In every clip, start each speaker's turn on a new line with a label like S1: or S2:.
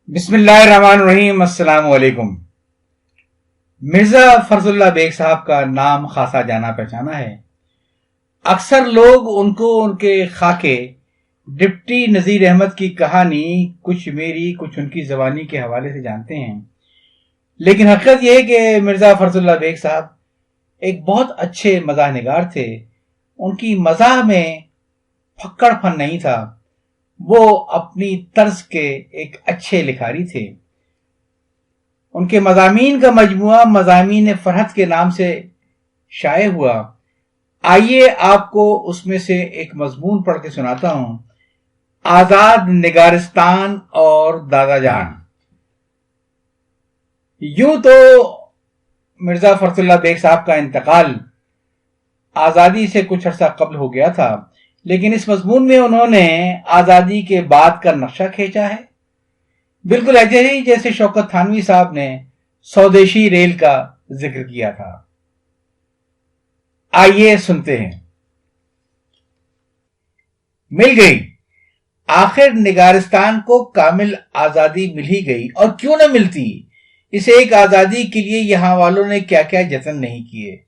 S1: बिस्मिल्लाहिर्रहमानिर्रहीम। अस्सलाम वालेकुम। मिर्जा फर्जुल्लाह बेग साहब का नाम खासा जाना पहचाना है। अक्सर लोग उनको उनके खाके डिप्टी नजीर अहमद की कहानी कुछ मेरी कुछ उनकी जबानी के हवाले से जानते हैं, लेकिन हकीकत यह है कि मिर्जा फर्जुल्लाह बेग साहब एक बहुत अच्छे मज़ाह निगार थे। उनकी मज़ाह में फक्कड़पन नहीं था, वो अपनी तर्ज के एक अच्छे लिखारी थे। उनके मज़ामीन का मजमुआ मज़ामीन फरहत के नाम से शाये हुआ। आइए आपको उसमें से एक मजमून पढ़ के सुनाता हूं। आजाद निगारिस्तान और दादा जान। यूं तो मिर्जा फर्जुल्लाह बेग साहब का इंतकाल आजादी से कुछ अर्सा कबल हो गया था, लेकिन इस मजमून में उन्होंने आजादी के बाद का नक्शा खींचा है, बिल्कुल ऐसे ही जैसे शौकत थानवी साहब ने स्वदेशी रेल का जिक्र किया था। आइए सुनते हैं। मिल गई, आखिर निगारिस्तान को कामिल आजादी मिल ही गई, और क्यों न मिलती। इसे एक आजादी के लिए यहां वालों ने क्या क्या जतन नहीं किए।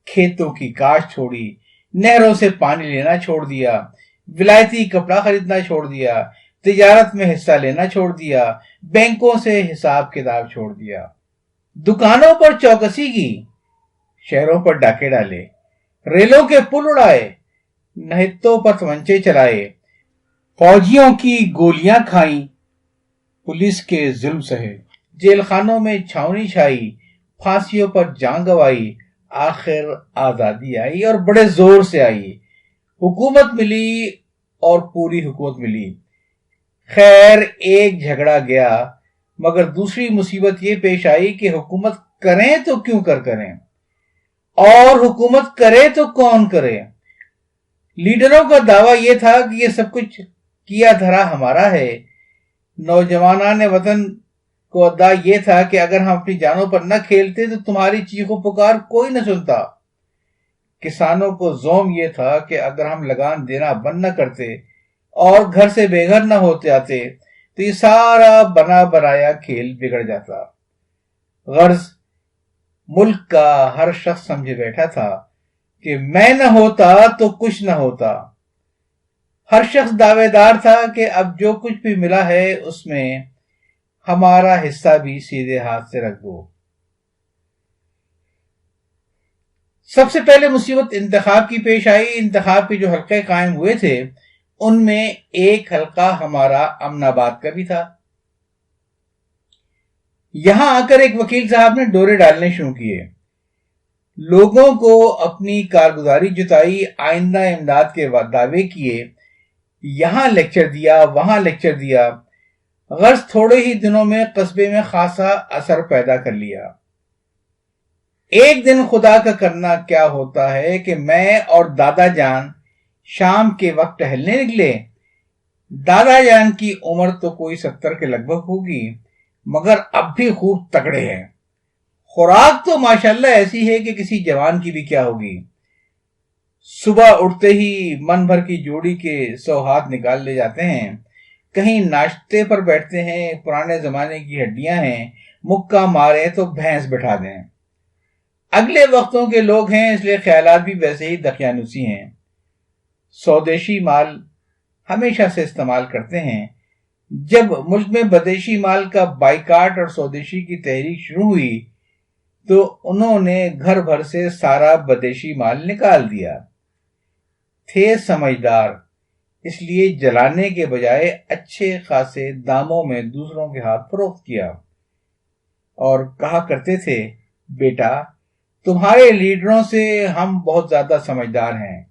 S1: खेतों की काश छोड़ी, नहरों से पानी लेना छोड़ दिया, विलायती कपड़ा खरीदना छोड़ दिया, तिजारत में हिस्सा लेना छोड़ दिया, बैंकों से हिसाब किताब छोड़ दिया, दुकानों पर चौकसी की, शहरों पर डाके डाले, रेलों के पुल उड़ाए, नहित्तों पर तमंचे चलाए, फौजियों की गोलियां खाई, पुलिस के जुल्म सहे, जेल खानों में छावनी छाई, फांसियों पर जान गवाई। आखिर आजादी आई और बड़े जोर से आई। हुकूमत मिली और पूरी हुकूमत मिली। खैर एक झगड़ा गया, मगर दूसरी मुसीबत ये पेश आई कि हुकूमत करें तो क्यों करें, और हुकूमत करे तो कौन करे। लीडरों का दावा यह था कि ये सब कुछ किया धरा हमारा है। नौजवानाने वतन को अद्दा यह था कि अगर हम अपनी जानों पर न खेलते तो तुम्हारी चीखों पुकार कोई न सुनता। किसानों को जोम यह था कि अगर हम लगान देना बंद न करते और घर से बेघर न होते आते तो ये सारा बना बनाया खेल बिगड़ जाता। गर्ज मुल्क का हर शख्स समझे बैठा था कि मैं न होता तो कुछ न होता। हर शख्स दावेदार था कि अब जो कुछ भी मिला है उसमें हमारा हिस्सा भी सीधे हाथ से रख दो। सबसे पहले मुसीबत इंतखाब की पेश आई। इंतखाब के जो हल्के कायम हुए थे उनमें एक हल्का हमारा अमनाबाद का भी था। यहां आकर एक वकील साहब ने डोरे डालने शुरू किए, लोगों को अपनी कारगुजारी जुटाई, आइंदा इमदाद के दावे किए, यहां लेक्चर दिया वहां लेक्चर दिया। गर्ज थोड़े ही दिनों में कस्बे में खासा असर पैदा कर लिया। एक दिन खुदा का करना क्या होता है कि मैं और दादा जान शाम के वक्त टहलने निकले। दादा जान की उम्र तो कोई 70 के लगभग होगी, मगर अब भी खूब तगड़े हैं। खुराक तो माशाल्लाह ऐसी है कि किसी जवान की भी क्या होगी। सुबह उठते ही मन भर की जोड़ी के 100 हाथ निकाल ले जाते हैं, कहीं नाश्ते पर बैठते हैं, पुराने जमाने की हड्डियां हैं, मुक्का मारे तो भैंस बैठा दें। अगले वक्तों के लोग हैं, इसलिए ख्यालात भी वैसे ही दकियानुसी हैं। स्वदेशी माल हमेशा से इस्तेमाल करते हैं। जब मुल्क में बदेशी माल का बाइकाट और स्वदेशी की तहरीक शुरू हुई तो उन्होंने घर भर से सारा बदेशी माल निकाल दिया। थे समझदार, इसलिए जलाने के बजाय अच्छे खासे दामों में दूसरों के हाथ फरोख्त किया और कहा करते थे, बेटा तुम्हारे लीडरों से हम बहुत ज्यादा समझदार हैं।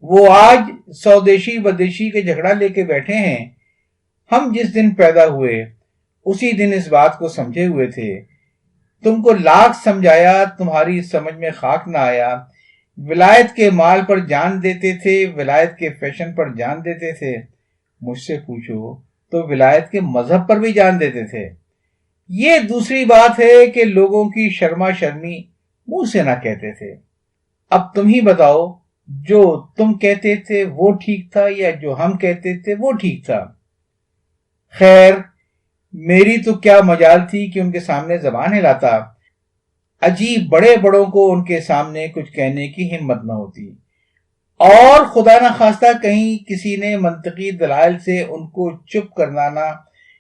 S1: वो आज स्वदेशी बदेशी के झगड़ा लेके बैठे हैं। हम जिस दिन पैदा हुए उसी दिन इस बात को समझे हुए थे। तुमको लाख समझाया, तुम्हारी समझ में खाक ना आया। विलायत के माल पर जान देते थे, विलायत के फैशन पर जान देते थे। मुझसे पूछो तो विलायत के मजहब पर भी जान देते थे। ये दूसरी बात है कि लोगों की शर्मा शर्मी मुंह से ना कहते थे। अब तुम ही बताओ, जो तुम कहते थे वो ठीक था या जो हम कहते थे वो ठीक था। खैर मेरी तो क्या मजाल थी कि उनके सामने जबान हिलाता। अजीब, बड़े बड़ों को उनके सामने कुछ कहने की हिम्मत न होती, और खुदा न खास्ता कहीं किसी ने मंतकी दलाइल से उनको चुप करवाना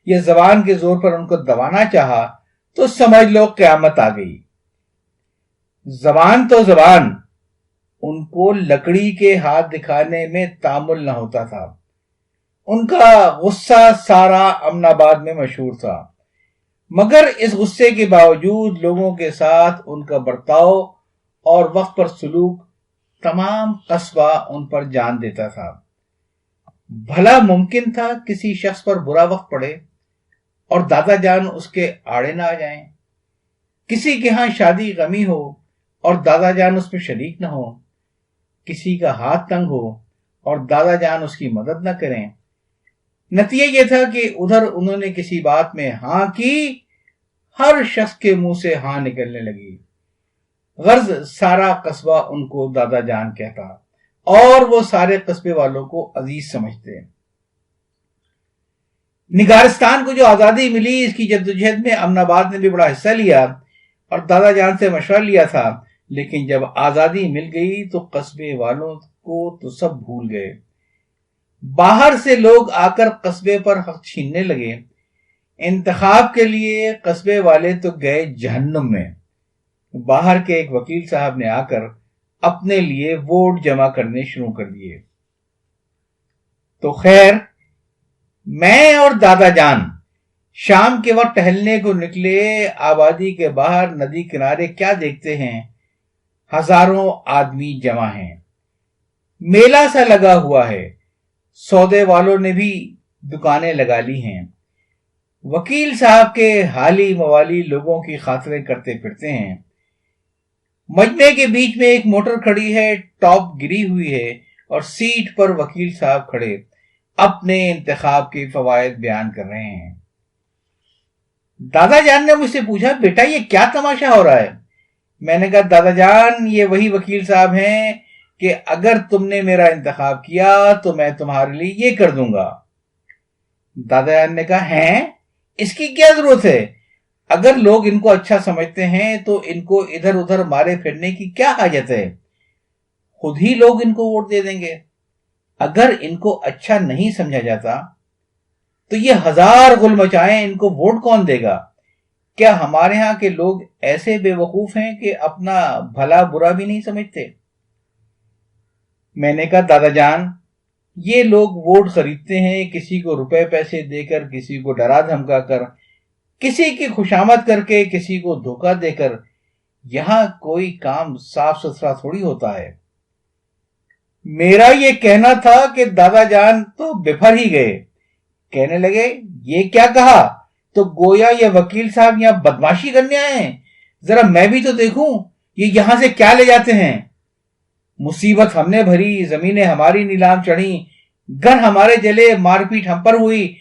S1: या जबान के जोर पर उनको दबाना चाहा तो समझ लो क्यामत आ गई। जबान तो जबान, उनको लकड़ी के हाथ दिखाने में तामुल न होता था। उनका गुस्सा सारा अमनाबाद में मशहूर था, मगर इस गुस्से के बावजूद लोगों के साथ उनका बर्ताव और वक्त पर सलूक तमाम कस्बा उन पर जान देता था। भला मुमकिन था किसी शख्स पर बुरा वक्त पड़े और दादा जान उसके आड़े ना आ जाएं? किसी के यहां शादी गमी हो और दादा जान उसमें शरीक न हो, किसी का हाथ तंग हो और दादा जान उसकी मदद न करें। नतीजा यह था कि उधर उन्होंने किसी बात में हां की, हर शख्स के मुंह से हां निकलने लगी। गर्ज सारा कस्बा उनको दादा जान कहता और वो सारे कस्बे वालों को अजीज समझते। निगारिस्तान को जो आजादी मिली, इसकी जद्दोजहद में अमनाबाद ने भी बड़ा हिस्सा लिया और दादा जान से मशवरा लिया था, लेकिन जब आजादी मिल गई तो कस्बे वालों को तो सब भूल गए। बाहर से लोग आकर कस्बे पर हक छीनने लगे। इंतखाब के लिए कस्बे वाले तो गए जहन्नुम में। बाहर के एक वकील साहब ने आकर अपने लिए वोट जमा करने शुरू कर दिए। तो खैर, मैं और दादा जान शाम के वक्त टहलने को निकले। आबादी के बाहर नदी किनारे क्या देखते हैं, हजारों आदमी जमा हैं। मेला सा लगा हुआ है, सौदे वालों ने भी दुकानें लगा ली हैं। वकील साहब के हाली मवाली लोगों की खातरें करते फिरते हैं। मजमे के बीच में एक मोटर खड़ी है, टॉप गिरी हुई है और सीट पर वकील साहब खड़े अपने इंतखाब के फवायद बयान कर रहे हैं। दादा जान ने मुझसे पूछा, बेटा ये क्या तमाशा हो रहा है? मैंने कहा, दादा जान ये वही वकील साहब हैं कि अगर तुमने मेरा इंतखाब किया तो मैं तुम्हारे लिए ये कर दूंगा। दादा जान ने कहा, हैं? इसकी क्या जरूरत है? अगर लोग इनको अच्छा समझते हैं तो इनको इधर उधर मारे फिरने की क्या हाजत है? खुद ही लोग इनको वोट दे देंगे। अगर इनको अच्छा नहीं समझा जाता तो ये हजार गुल मचाएं, इनको वोट कौन देगा? क्या हमारे यहां के लोग ऐसे बेवकूफ हैं कि अपना भला बुरा भी नहीं समझते? मैंने कहा, दादा जान ये लोग वोट खरीदते हैं, किसी को रुपए पैसे देकर, किसी को डरा धमका कर, किसी की खुशामद करके, किसी को धोखा देकर। यहां कोई काम साफ सुथरा थोड़ी होता है। मेरा ये कहना था कि दादा जान तो बिफर ही गए। कहने लगे, ये क्या कहा? तो गोया ये वकील साहब यहां बदमाशी करने आए हैं। जरा मैं भी तो देखूं ये यहां से क्या ले जाते हैं। मुसीबत हमने भरी, जमीनें हमारी नीलाम चढ़ी, घर हमारे जले, मारपीट हम पर हुई,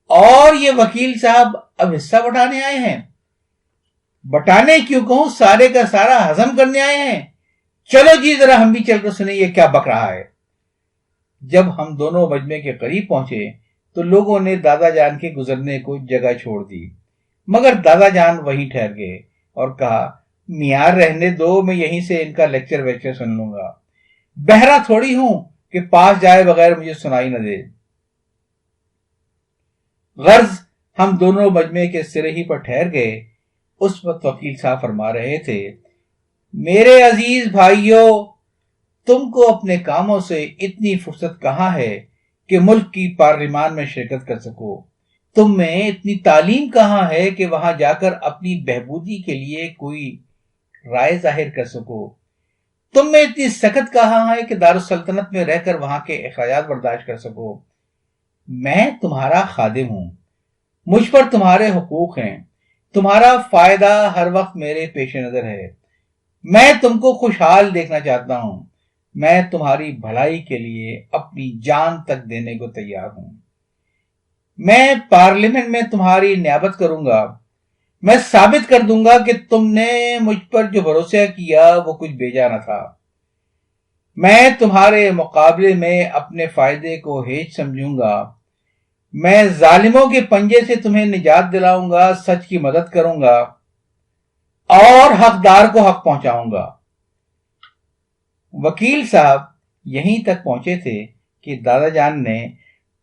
S1: और ये वकील साहब अब हिस्सा बटाने आए हैं। बटाने क्यों कहूं, सारे का सारा हजम करने आए हैं। चलो जी जरा हम भी चलकर सुने ये क्या बक रहा है। जब हम दोनों मजमे के करीब पहुंचे तो लोगों ने दादा जान के गुजरने को जगह छोड़ दी, मगर दादा जान वहीं ठहर गए और कहा, मियां रहने दो, मैं यहीं से इनका लेक्चर वेक्चर सुन लूंगा। बहरा थोड़ी हूं कि पास जाए बगैर मुझे सुनाई न दे। गर्ज हम दोनों मजमे के सिरे ही पर ठहर गए। उस वक्त वकील साहब फरमा रहे थे, मेरे अजीज भाइयों, तुमको अपने कामों से इतनी फुर्सत कहां है कि मुल्क की पार्लिमान में शिरकत कर सको? तुम में इतनी तालीम कहां है कि वहां जाकर अपनी बहबूदी के लिए कोई राय जाहिर कर सको? तुम में इतनी सख्त कहां है कि दारुसल्तनत में रहकर वहां के अखराजात बर्दाश्त कर सको? मैं तुम्हारा खादिम हूं, मुझ पर तुम्हारे हुकूक हैं, तुम्हारा फायदा हर वक्त मेरे पेश नजर है। मैं तुमको खुशहाल देखना चाहता हूं। मैं तुम्हारी भलाई के लिए अपनी जान तक देने को तैयार हूं। मैं पार्लियामेंट में तुम्हारी नियाबत करूंगा। मैं साबित कर दूंगा कि तुमने मुझ पर जो भरोसा किया वो कुछ बेजा न था। मैं तुम्हारे मुकाबले में अपने फायदे को हेज समझूंगा। मैं जालिमों के पंजे से तुम्हें निजात दिलाऊंगा, सच की मदद करूंगा और हकदार को हक पहुंचाऊंगा। वकील साहब यहीं तक पहुंचे थे कि दादा जान ने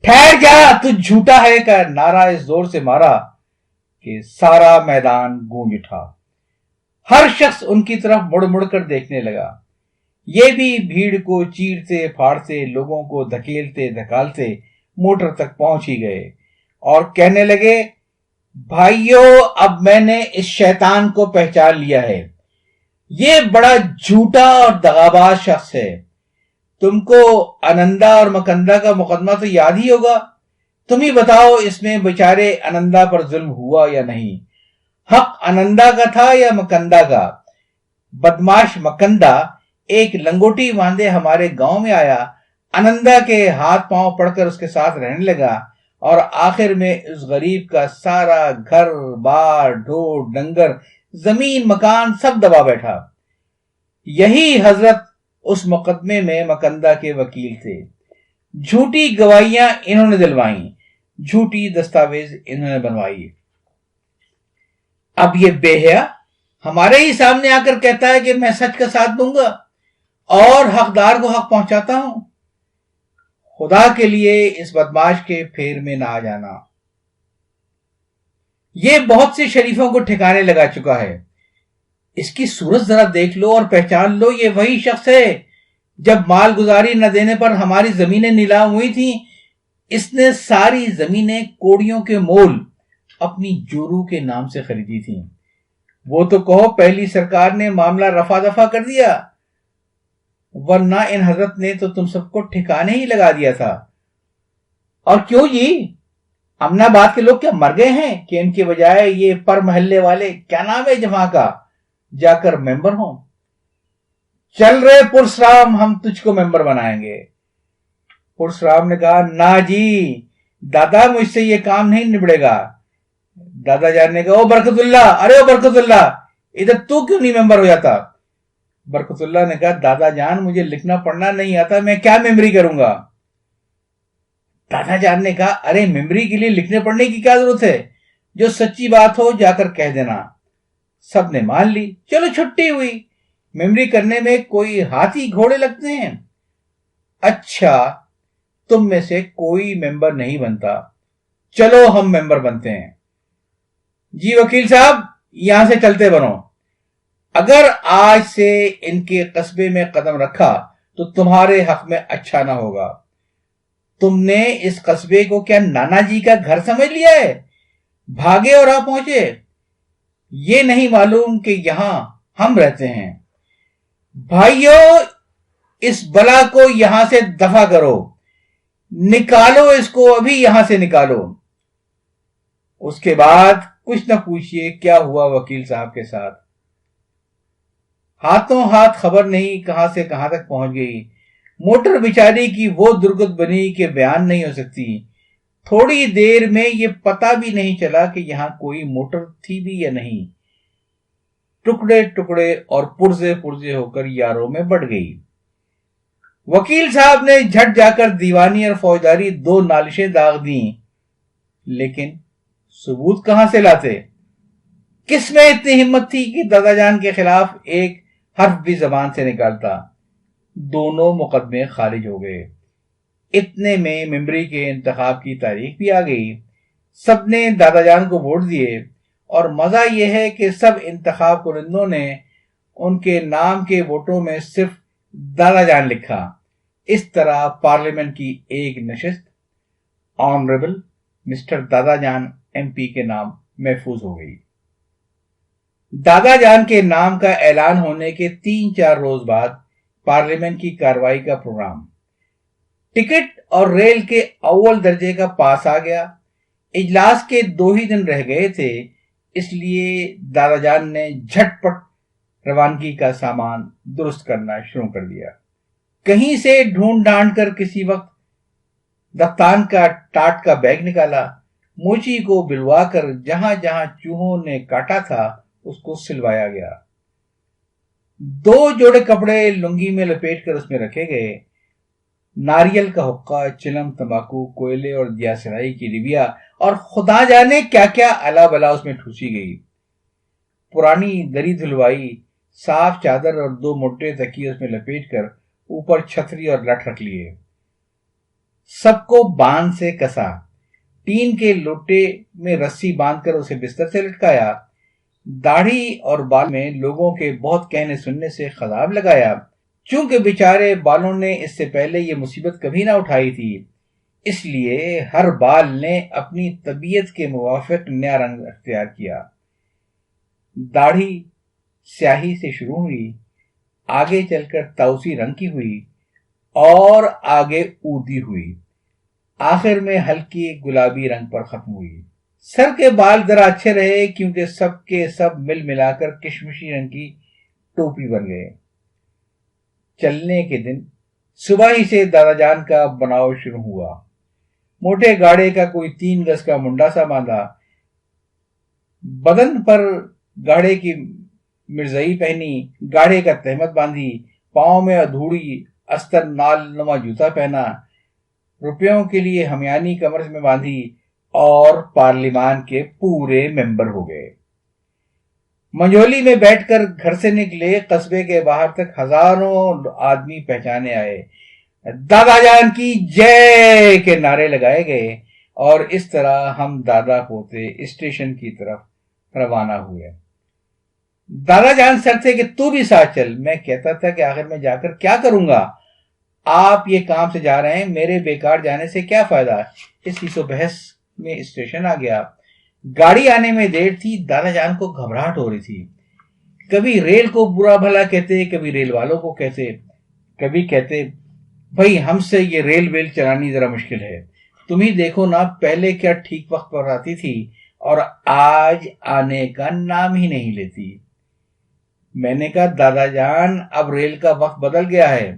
S1: ठहर जा तू झूठा है का नारा इस जोर से मारा कि सारा मैदान गूंज उठा। हर शख्स उनकी तरफ मुड़ मुड़ कर देखने लगा। ये भी भीड़ को चीरते फाड़ते, लोगों को धकेलते धकालते मोटर तक पहुंच ही गए और कहने लगे, भाइयों अब मैंने इस शैतान को पहचान लिया है। ये बड़ा झूठा और दगाबाज शख्स है। तुमको आनंदा और मकंदा का मुकदमा तो याद ही होगा। तुम ही बताओ इसमें बेचारे आनंदा पर जुल्म हुआ या नहीं। हक आनंदा का था या मकंदा का? बदमाश मकंदा एक लंगोटी बांधे हमारे गांव में आया, आनंदा के हाथ पांव पड़कर उसके साथ रहने लगा और आखिर में उस गरीब का सारा घर बार ढोर डंगर जमीन मकान सब दबा बैठा। यही हजरत उस मुकदमे में मकंदा के वकील थे। झूठी गवाहियां इन्होंने दिलवाई, झूठी दस्तावेज इन्होंने बनवाई। अब ये बेहया हमारे ही सामने आकर कहता है कि मैं सच का साथ दूंगा और हकदार को हक पहुंचाता हूं। खुदा के लिए इस बदमाश के फेर में ना आ जाना। ये बहुत से शरीफों को ठिकाने लगा चुका है। इसकी सूरत जरा देख लो और पहचान लो, ये वही शख्स है जब माल गुजारी न देने पर हमारी जमीनें नीलाम हुई थी। इसने सारी जमीनें कोड़ियों के मोल अपनी जोरू के नाम से खरीदी थी। वो तो कहो पहली सरकार ने मामला रफा दफा कर दिया, वरना इन हजरत ने तो तुम सबको ठिकाने ही लगा दिया था। और क्यों जी, अमनाबाद के लोग क्या मर गए हैं कि इनके बजाय ये पर महल्ले वाले, क्या नाम है जमा का, जाकर मेंबर हों? चल रहे पुरसराम, हम तुझको मेंबर बनाएंगे। पुरसराम ने कहा, ना जी दादा, मुझसे ये काम नहीं निबड़ेगा। दादा जान ने कहा, ओ बरकतुल्ला, अरे ओ बरकतुल्ला, इधर तू क्यों नहीं मेंबर हो जाता? बरकतुल्ला ने कहा, दादा जान मुझे लिखना पढ़ना नहीं आता, मैं क्या मेमोरी करूंगा? दादा जान ने कहा, अरे मेमोरी के लिए लिखने पढ़ने की क्या जरूरत है, जो सच्ची बात हो जाकर कह देना। सबने मान ली, चलो छुट्टी हुई। मेमोरी करने में कोई हाथी घोड़े लगते हैं? अच्छा, तुम में से कोई मेंबर नहीं बनता, चलो हम मेंबर बनते हैं। जी वकील साहब, यहां से चलते बनो। अगर आज से इनके कस्बे में कदम रखा तो तुम्हारे हक में अच्छा ना होगा। तुमने इस कस्बे को क्या नाना जी का घर समझ लिया है? भागे और आ पहुंचे। ये नहीं मालूम कि यहां हम रहते हैं। भाइयों, इस बला को यहां से दफा करो, निकालो इसको, अभी यहां से निकालो। उसके बाद कुछ न पूछिए क्या हुआ वकील साहब के साथ। हाथों हाथ खबर नहीं कहां से कहां तक पहुंच गई। मोटर बिचारी की वो दुर्गत बनी कि बयान नहीं हो सकती। थोड़ी देर में ये पता भी नहीं चला कि यहां कोई मोटर थी भी या नहीं। टुकड़े टुकड़े और पुर्जे पुर्जे होकर यारों में बढ़ गई। वकील साहब ने झट जाकर दीवानी और फौजदारी 2 नालिशें दाग दी, लेकिन सबूत कहां से लाते? किस में इतनी हिम्मत थी कि दादा जान के खिलाफ एक हर्फ भी जबान से निकालता? दोनों मुकदमे खारिज हो गए। इतने में मेंबरी के इंतखाब की तारीख भी आ गई। सबने दादा जान को वोट दिए और मजा यह है कि सब इंतखाब कुरिंदों ने उनके नाम के वोटों में सिर्फ दादा जान लिखा। इस तरह पार्लियामेंट की एक नशिस्त ऑनरेबल मिस्टर दादा जान MP के नाम महफूज हो गई। दादा जान के नाम का ऐलान होने के 3-4 रोज बाद पार्लियामेंट की कार्रवाई का प्रोग्राम टिकट और रेल के अव्वल दर्जे का पास आ गया। इजलास के 2 ही दिन रह गए थे, इसलिए दादा जान ने झटपट रवानगी का सामान दुरुस्त करना शुरू कर दिया। कहीं से ढूंढ ढांड कर किसी वक्त दफ्तान का टाट का बैग निकाला, मोची को बिलवाकर जहां जहां चूहों ने काटा था उसको सिलवाया गया। 2 जोड़े कपड़े लुंगी में लपेट कर उसमें रखे गए। ناریل کا حقہ، چلم، تمباکو، کوئلے اور دیاسرائی کی ڈبیا اور خدا جانے کیا کیا الا بلا اس میں ٹھوسی گئی۔ پرانی دری دھلوائی، صاف چادر اور 2 موٹے تکیے اس میں لپیٹ کر اوپر چھتری اور لٹ رکھ لیے۔ سب کو باندھ سے کسا، ٹین کے لوٹے میں رسی باندھ کر اسے بستر سے لٹکایا، داڑھی اور بال میں لوگوں کے بہت کہنے سننے سے خضاب لگایا۔ چونکہ بیچارے بالوں نے اس سے پہلے یہ مصیبت کبھی نہ اٹھائی تھی، اس لیے ہر بال نے اپنی طبیعت کے موافق نیا رنگ اختیار کیا۔ داڑھی سیاہی سے شروع ہوئی، آگے چل کر تاؤسی رنگ کی ہوئی اور آگے اودی ہوئی، آخر میں ہلکی گلابی رنگ پر ختم ہوئی۔ سر کے بال ذرا اچھے رہے کیونکہ سب کے سب مل ملا کر کشمشی رنگ کی ٹوپی بن گئے۔ چلنے کے دن صبح ہی سے دادا جان کا بناؤ شروع ہوا۔ موٹے گاڑے کا کوئی 3 گز کا منڈا سا باندھا، بدن پر گاڑے کی مرزائی پہنی، گاڑے کا تہمت باندھی، پاؤں میں ادھوڑی استر نال نما جوتا پہنا، روپیوں کے لیے ہمیانی کمر میں باندھی اور پارلیمان کے پورے ممبر ہو گئے۔ منجولی میں بیٹھ کر گھر سے نکلے، قصبے کے باہر تک ہزاروں آدمی پہچانے آئے، دادا جان کی جے کے نعرے لگائے گئے اور اس طرح ہم دادا پوتے اسٹیشن کی طرف روانہ ہوئے۔ دادا جان سر تھے کہ تو بھی ساتھ چل۔ میں کہتا تھا کہ آخر میں جا کر کیا کروں گا، آپ یہ کام سے جا رہے ہیں، میرے بیکار جانے سے کیا فائدہ۔ اس حیث و بحث میں اسٹیشن آ گیا۔ گاڑی آنے میں دیر تھی، دادا جان کو گھبراہٹ ہو رہی تھی۔ کبھی ریل کو برا بھلا کہتے، کبھی ریل والوں کو کہتے، کبھی کہتے بھائی ہم سے یہ ریل ویل چلانی ذرا مشکل ہے، تم ہی دیکھو نا پہلے کیا ٹھیک وقت پر آتی تھی اور آج آنے کا نام ہی نہیں لیتی۔ میں نے کہا دادا جان اب ریل کا وقت بدل گیا ہے۔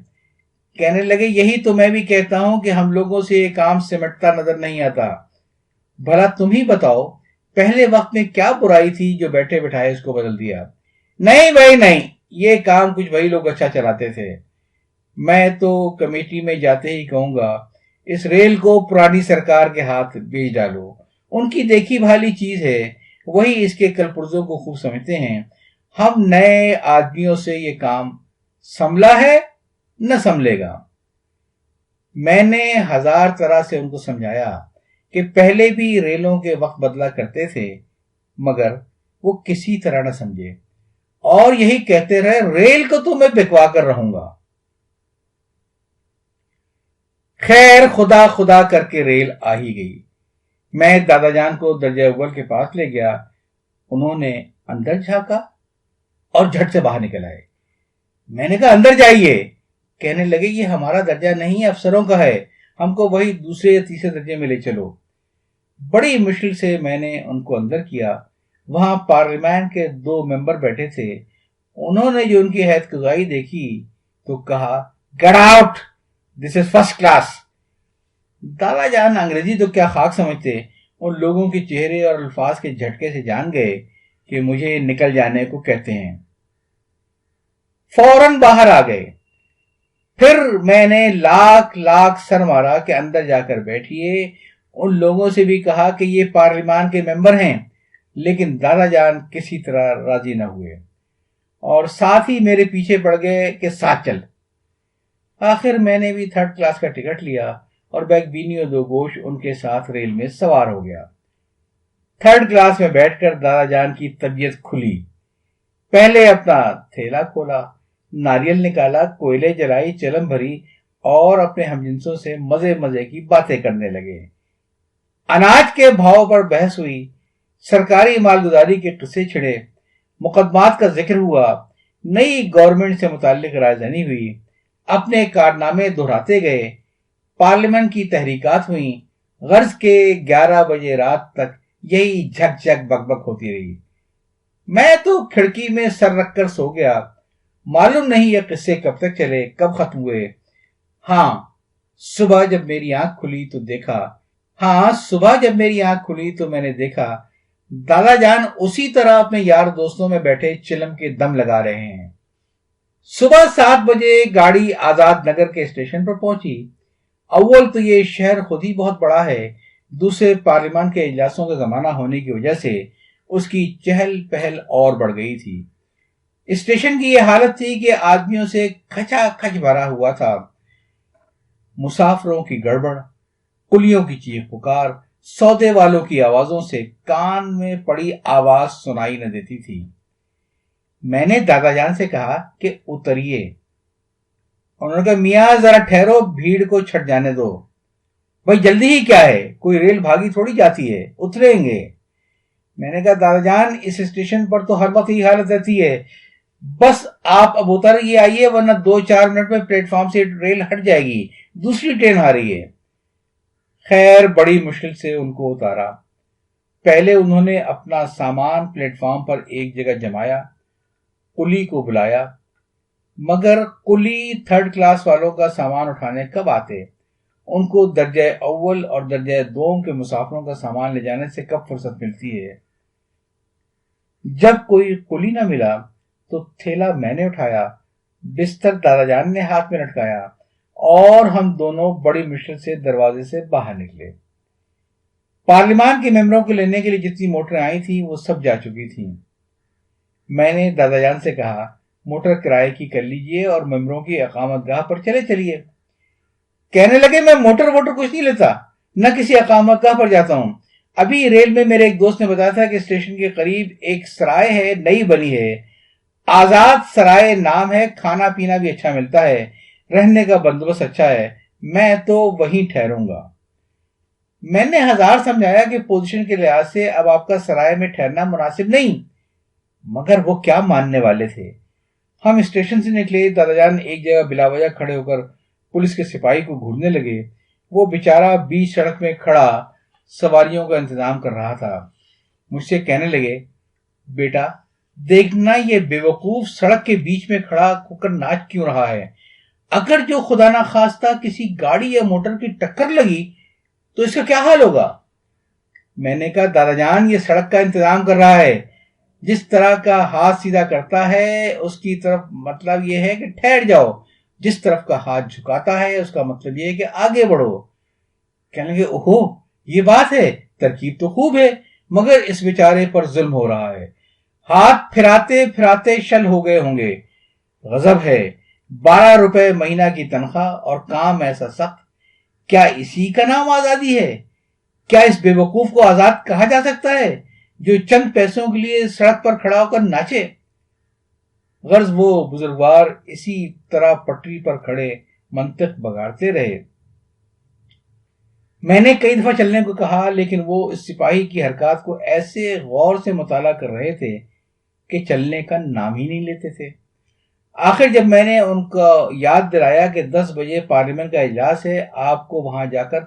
S1: کہنے لگے یہی تو میں بھی کہتا ہوں کہ ہم لوگوں سے یہ کام سمٹتا نظر نہیں آتا۔ بھلا تم ہی بتاؤ پہلے وقت میں کیا برائی تھی جو بیٹھے بٹھائے اس کو بدل دیا۔ نہیں بھائی نہیں، یہ کام کچھ وہی لوگ اچھا چلاتے تھے، میں تو کمیٹی میں جاتے ہی کہوں گا اس ریل کو پرانی سرکار کے ہاتھ بیچ ڈالو، ان کی دیکھی بھالی چیز ہے، وہی اس کے کل پرزوں کو خوب سمجھتے ہیں، ہم نئے آدمیوں سے یہ کام سنبھلا ہے نہ سنبھلے گا۔ میں نے 1000 طرح سے ان کو سمجھایا کہ پہلے بھی ریلوں کے وقت بدلا کرتے تھے، مگر وہ کسی طرح نہ سمجھے اور یہی کہتے رہے ریل کو تو میں بکوا کر رہوں گا۔ خیر خدا خدا کر کے ریل آ ہی گئی۔ میں دادا جان کو درجہ اول کے پاس لے گیا، انہوں نے اندر جھانکا اور جھٹ سے باہر نکل آئے۔ میں نے کہا اندر جائیے۔ کہنے لگے یہ ہمارا درجہ نہیں افسروں کا ہے، ہم کو وہی دوسرے یا تیسرے درجے میں لے چلو۔ بڑی مشکل سے میں نے ان کو اندر کیا۔ وہاں پارلیمان کے 2 ممبر بیٹھے تھے، انہوں نے جو ان کی حیثیت گزاری دیکھی تو کہا گیٹ آؤٹ، دس از فرسٹ کلاس۔ دادا جان انگریزی تو کیا خاک سمجھتے، ان لوگوں کے چہرے اور الفاظ کے جھٹکے سے جان گئے کہ مجھے نکل جانے کو کہتے ہیں، فوراً باہر آ گئے۔ پھر میں نے لاکھ سر مارا کہ اندر جا کر بیٹھیے، ان لوگوں سے بھی کہا کہ یہ پارلیمان کے ممبر ہیں، لیکن دادا جان کسی طرح راضی نہ ہوئے اور ساتھ ہی میرے پیچھے پڑ گئے کہ ساتھ چل۔ آخر میں نے بھی 3rd کلاس کا ٹکٹ لیا اور بیگ بینی اور 2 گوش ان کے ساتھ ریل میں سوار ہو گیا۔ 3rd کلاس میں بیٹھ کر دادا جان کی طبیعت کھلی۔ پہلے اپنا تھیلا کھولا، ناریل نکالا، کوئلے جلائی، چلم بھری اور اپنے ہمجنسوں سے مزے کی باتیں کرنے لگے۔ اناج کے بھاؤ پر بحث ہوئی، سرکاری مالگزاری کے قصے چھڑے، مقدمات کا ذکر ہوا، نئی گورنمنٹ سے متعلق رائے دہی ہوئی، اپنے کارنامے دہراتے گئے، پارلیمنٹ کی تحریکات ہوئیں، غرض کے 11 بجے رات تک یہی جھک جھک بک بک ہوتی رہی۔ میں تو کھڑکی میں سر رکھ کر سو گیا، معلوم نہیں یہ قصے کب تک چلے، کب ختم ہوئے۔ صبح جب میری آنکھ کھلی تو میں نے دیکھا دادا جان اسی طرح اپنے یار دوستوں میں بیٹھے چلم کے دم لگا رہے ہیں۔ صبح 7 بجے گاڑی آزاد نگر کے اسٹیشن پر پہنچی۔ اول تو یہ شہر خود ہی بہت بڑا ہے، دوسرے پارلیمان کے اجلاسوں کا زمانہ ہونے کی وجہ سے اس کی چہل پہل اور بڑھ گئی تھی۔ اسٹیشن کی یہ حالت تھی کہ آدمیوں سے کھچا کھچ بھرا ہوا تھا۔ مسافروں کی گڑبڑ، کلیوں کی چیخ پکار، سودے والوں کی آوازوں سے کان میں پڑی آواز سنائی نہ دیتی تھی۔ میں نے دادا جان سے کہا کہ اتریے۔ انہوں نے کہا میاں ذرا ٹھہرو، بھیڑ کو چھٹ جانے دو۔ بھائی جلدی ہی کیا ہے، کوئی ریل بھاگی تھوڑی جاتی ہے، اتریں گے۔ میں نے کہا دادا جان اس اسٹیشن پر تو ہر وقت یہ حالت رہتی ہے، بس آپ اب اتر آئیے ورنہ 2-4 منٹ میں پلیٹ فارم سے ریل ہٹ جائے گی، دوسری ٹرین آ رہی ہے۔ خیر بڑی مشکل سے ان کو اتارا۔ پہلے انہوں نے اپنا سامان پلیٹ فارم پر ایک جگہ جمایا، کلی کو بلایا، مگر کلی 3rd کلاس والوں کا سامان اٹھانے کب آتے؟ ان کو درجہ اول اور درجہ دوم کے مسافروں کا سامان لے جانے سے کب فرصت ملتی ہے؟ جب کوئی کلی نہ ملا تو تھیلا میں نے اٹھایا، بستر دادا جان نے ہاتھ میں لٹکایا اور ہم دونوں بڑی مشکل سے دروازے سے باہر نکلے۔ پارلیمان کے ممبروں کو لینے کے لیے جتنی موٹریں آئی تھیں وہ سب جا چکی تھیں۔ میں نے دادا جان سے کہا موٹر کرائے کی کر لیجئے اور ممبروں کی اقامت گاہ پر چلے چلیے۔ کہنے لگے میں موٹر کچھ نہیں لیتا، نہ کسی اقامت گاہ پر جاتا ہوں۔ ابھی ریل میں میرے ایک دوست نے بتایا تھا کہ اسٹیشن کے قریب ایک سرائے ہے، نئی بنی ہے، آزاد سرائے نام ہے، کھانا پینا بھی اچھا ملتا ہے، رہنے کا بندوبست اچھا ہے، میں تو وہیں ٹھہروں گا۔ میں نے 1000 سمجھایا کہ پوزیشن کے لحاظ سے اب آپ کا سرائے میں ٹھہرنا مناسب نہیں، مگر وہ کیا ماننے والے تھے۔ ہم اسٹیشن سے نکلے، دادا جان ایک جگہ بلا وجہ کھڑے ہو کر پولیس کے سپاہی کو گھورنے لگے۔ وہ بیچارہ بیچ سڑک میں کھڑا سواریوں کا انتظام کر رہا تھا۔ مجھ سے کہنے لگے بیٹا دیکھنا یہ بے وقوف سڑک کے بیچ میں کھڑا ہو کر ناچ کیوں رہا ہے، اگر جو خدا نہ خواستہ کسی گاڑی یا موٹر کی ٹکر لگی تو اس کا کیا حال ہوگا؟ میں نے کہا دادا جان یہ سڑک کا انتظام کر رہا ہے، جس طرح کا ہاتھ سیدھا کرتا ہے اس کی طرف مطلب یہ ہے کہ ٹھہر جاؤ، جس طرف کا ہاتھ جھکاتا ہے اس کا مطلب یہ ہے کہ آگے بڑھو۔ کہنے لگے اوہو یہ بات ہے، ترکیب تو خوب ہے، مگر اس بیچارے پر ظلم ہو رہا ہے، ہاتھ پھراتے پھراتے شل ہو گئے ہوں گے۔ غضب ہے، 12 روپے مہینہ کی تنخواہ اور کام ایسا سخت، کیا اسی کا نام آزادی ہے؟ کیا اس بے وقوف کو آزاد کہا جا سکتا ہے جو چند پیسوں کے لیے سڑک پر کھڑا ہو کر ناچے؟ غرض وہ بزرگوار اسی طرح پٹری پر کھڑے منطق بگاڑتے رہے۔ میں نے کئی دفعہ چلنے کو کہا لیکن وہ اس سپاہی کی حرکات کو ایسے غور سے مطالعہ کر رہے تھے کہ چلنے کا نام ہی نہیں لیتے تھے۔ آخر جب میں نے ان کو یاد دلایا کہ 10 بجے پارلیمنٹ کا اجلاس ہے، آپ کو وہاں جا کر